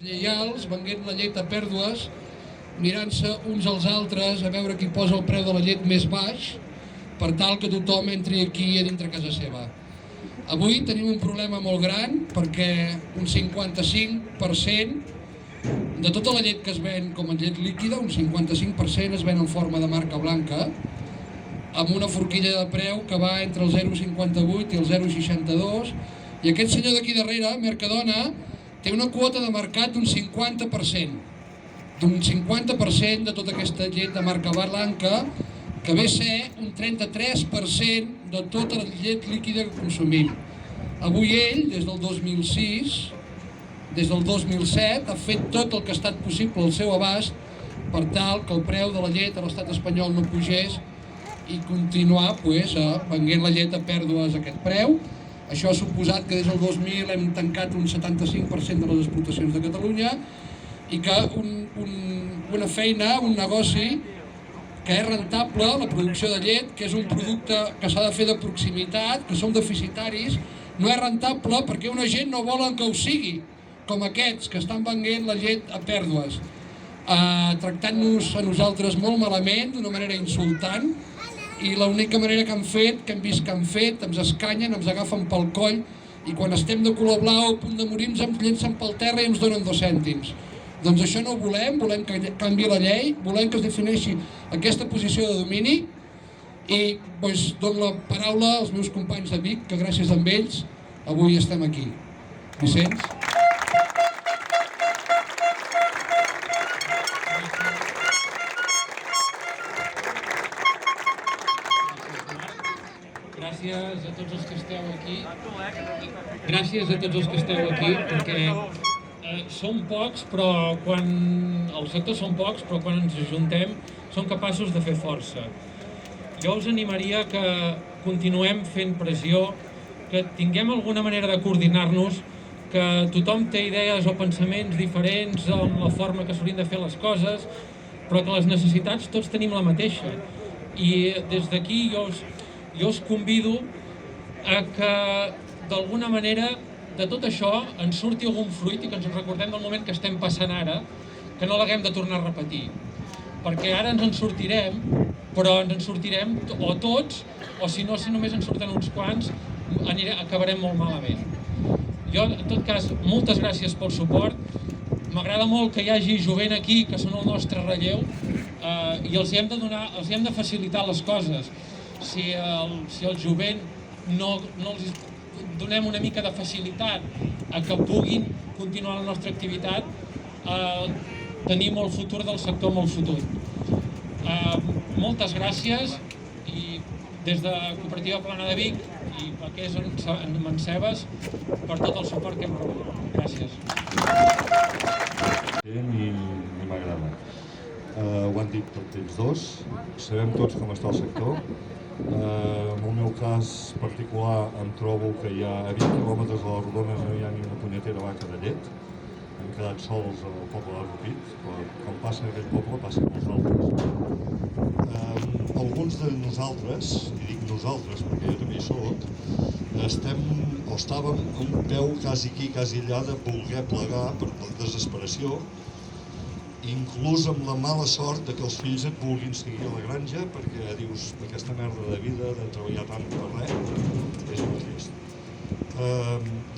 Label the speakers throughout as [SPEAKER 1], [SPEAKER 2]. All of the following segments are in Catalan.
[SPEAKER 1] lleials, venguent la llet a pèrdues, mirant-se uns als altres a veure qui posa el preu de la llet més baix per tal que tothom entri aquí a dintre casa seva. Avui tenim un problema molt gran perquè un 55% de tota la llet que es ven com a llet líquida, un 55% es ven en forma de marca blanca, amb una forquilla de preu que va entre el 0,58 i el 0,62, i aquest senyor d'aquí darrere, Mercadona, té una quota de mercat d'un 50%. D'un 50% de tota aquesta llet de marca blanca, que ve a ser un 33% de tota la llet líquida que consumim. Avui ell, des del 2006, des del 2007, ha fet tot el que ha estat possible al seu abast per tal que el preu de la llet a l'estat espanyol no pugés i continuar venent la llet a pèrdues a aquest preu. Això ha suposat que des del 2000 hem tancat un 75% de les explotacions de Catalunya i que una feina, un negoci que és rentable, la producció de llet, que és un producte que s'ha de fer de proximitat, que som deficitaris, no és rentable perquè una gent no volen que ho sigui, com aquests que estan venent la llet a pèrdues, tractant-nos a nosaltres molt malament, d'una manera insultant, i l'única manera que han fet, que hem vist que han fet, ens escanyen, ens agafen pel coll i quan estem de color blau a punt de morir ens llencen pel terra i ens donen 2 cèntims. Doncs això no ho volem, volem que canviï la llei, volem que es defineixi aquesta posició de domini i dono la paraula als meus companys de Vic, que gràcies a ells avui estem aquí. Vicenç?
[SPEAKER 2] Gràcies a tots els que esteu aquí. Gràcies a tots els que esteu aquí, perquè som pocs, però els sectors són pocs, però quan ens ajuntem som capaços de fer força. Jo us animaria que continuem fent pressió, que tinguem alguna manera de coordinar-nos, que tothom té idees o pensaments diferents en la forma que s'haurien de fer les coses, però que les necessitats tots tenim la mateixa. I des d'aquí jo us convido a que d'alguna manera de tot això ens surti algun fruit i que ens recordem del moment que estem passant ara, que no l'haguem de tornar a repetir. Perquè ara ens en sortirem, però ens en sortirem o tots, o si no, si només en surten uns quants, acabarem molt malament. Jo, en tot cas, moltes gràcies pel suport. M'agrada molt que hi hagi jovent aquí, que són el nostre relleu, i els hem de facilitar les coses. Si el jovent no els donem una mica de facilitat a que puguin continuar la nostra activitat, tenim el futur del sector molt fotut. Moltes gràcies i des de Cooperativa Plana de Vic i el que és en Cebes per tot el suport que hem rebut. Gràcies.
[SPEAKER 3] Ni m'agrada. Ho han dit tots ells dos, sabem tots com està el sector. En el meu cas particular em trobo que hi ha a 20 quilòmetres de les Rodones no hi ha ni una punyetera vaca de llet. Hem quedat sols al poble de Rupit, però quan passa en aquell poble passen els altres. Alguns de nosaltres, i dic nosaltres perquè jo també hi soc, estàvem a un peu quasi aquí, quasi allà de voler plegar per desesperació, inclús amb la mala sort que els fills et vulguin seguir a la granja perquè dius, aquesta merda de vida, de treballar tant per res, és molt trist.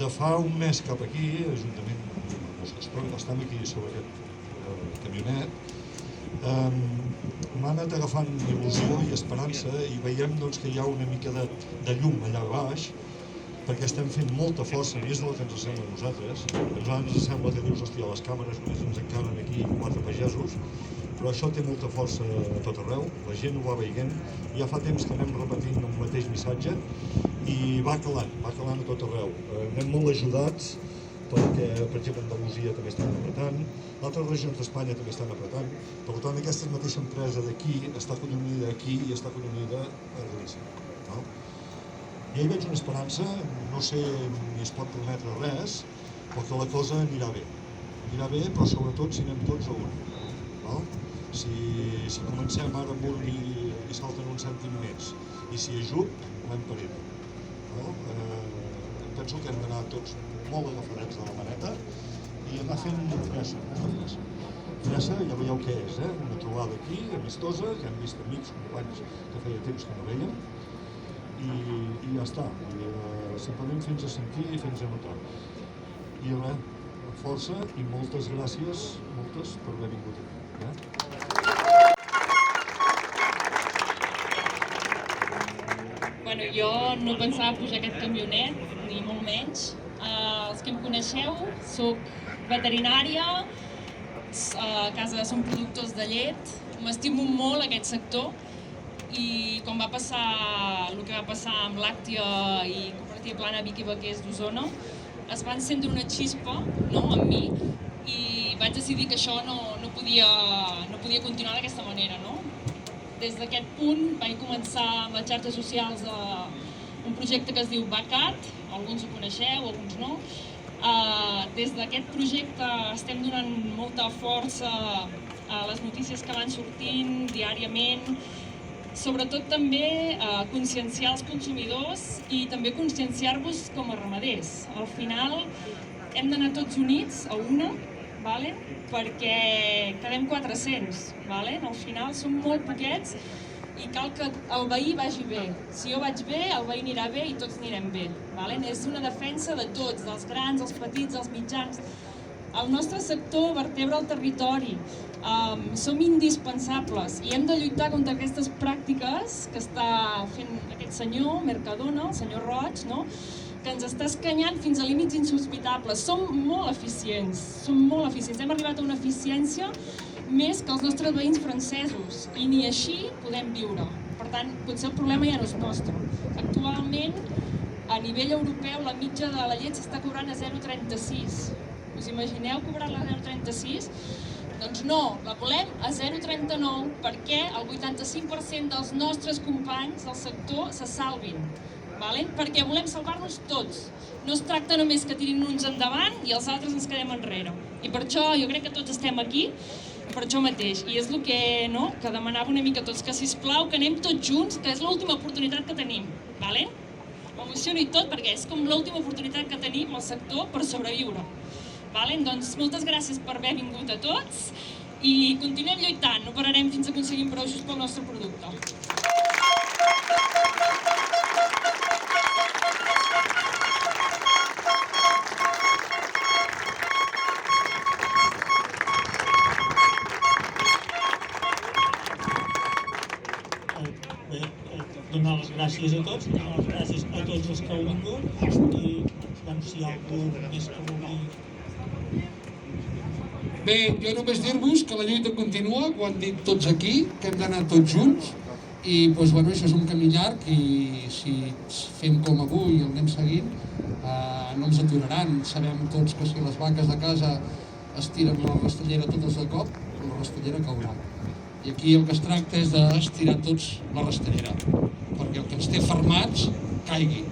[SPEAKER 3] De fa un mes cap aquí, Ajuntament, estem aquí sobre aquest camionet, m'ha anat agafant il·lusió i esperança i veiem que hi ha una mica de llum allà baix perquè estem fent molta força, més del que ens sembla a nosaltres. A nosaltres ens sembla que dius, hòstia, les càmeres només ens encaren aquí 4 pagesos, però això té molta força a tot arreu, la gent ho va veient, ja fa temps que anem repetint el mateix missatge i va calant a tot arreu. Anem molt ajudats perquè, per exemple, Andalusia també estan apretant, altres regions d'Espanya també estan apretant, per tant, aquesta mateixa empresa d'aquí està collonida aquí i està collonida a Galícia. Ja hi veig una esperança, no sé ni es pot prometre res, però que la cosa anirà bé. Anirà bé, però sobretot si anem tots a un. Si comencem ara amb un i salten un cèntim més, i si ajup, anem per ell. Penso que hem d'anar tots molt agafadets de la maneta i anar fent fressa, fressa, ja veieu què és, una trobada aquí, amistosa, que hem vist amics, companys que feia temps que no vèiem, i ja està, simplement fins a sentir i fins a notar. I res, força i moltes gràcies, moltes, per haver vingut aquí.
[SPEAKER 4] Bueno, jo no pensava pujar aquest camionet, ni molt menys. Els que em coneixeu, soc veterinària, a casa som productors de llet, m'estimo molt aquest sector i quan va passar el que va passar amb Làctia i Cooperativa Plana Vic i Vaquers d'Osona, es va encendre una xispa amb mi i vaig decidir que això no podia continuar d'aquesta manera. Des d'aquest punt vaig començar amb les xarxes socials un projecte que es diu Vacat, alguns ho coneixeu, alguns no. Des d'aquest projecte estem donant molta força a les notícies que van sortint diàriament, sobretot també conscienciar els consumidors i també conscienciar-vos com a ramaders. Al final hem d'anar tots units a una, perquè quedem 400. Al final som molt poquets i cal que el veí vagi bé. Si jo vaig bé, el veí anirà bé i tots anirem bé. És una defensa de tots, dels grans, els petits, els mitjans. El nostre sector vertebra el territori, som indispensables i hem de lluitar contra aquestes pràctiques que està fent aquest senyor Mercadona, el senyor Roig, que ens està escanyant fins a límits insospitables. Som molt eficients, hem arribat a una eficiència més que els nostres veïns francesos i ni així podem viure. Per tant, potser el problema ja no és nostre. Actualment, a nivell europeu, la mitja de la llet s'està cobrant a 0,36. Us imagineu cobrar-la a 0,36? Doncs no, la volem a 0,39 perquè el 85% dels nostres companys del sector se salvin. Perquè volem salvar-nos tots. No es tracta només que tirin uns endavant i els altres ens quedem enrere. I per això jo crec que tots estem aquí, per això mateix. I és el que demanava una mica tots, que sisplau que anem tots junts, que és l'última oportunitat que tenim. M'emociono i tot perquè és com l'última oportunitat que tenim al sector per sobreviure. Doncs moltes gràcies per haver vingut a tots i continuem lluitant, no pararem fins a aconseguir prou just pel nostre producte.
[SPEAKER 5] Donar les gràcies a tots, donar les gràcies a tots els que heu vingut i si hi ha algú més que vulgui.
[SPEAKER 1] Bé, jo només dir-vos que la lluita continua, ho han dit tots aquí, que hem d'anar tots junts i això és un camí llarg i si fem com avui i el anem seguint no ens aturaran. Sabem tots que si les vaques de casa es tiren la rastellera totes de cop, la rastellera caurà. I aquí el que es tracta és d'estirar tots la rastellera, perquè el que ens té fermats caigui.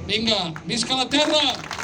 [SPEAKER 1] Vinga, visca la terra!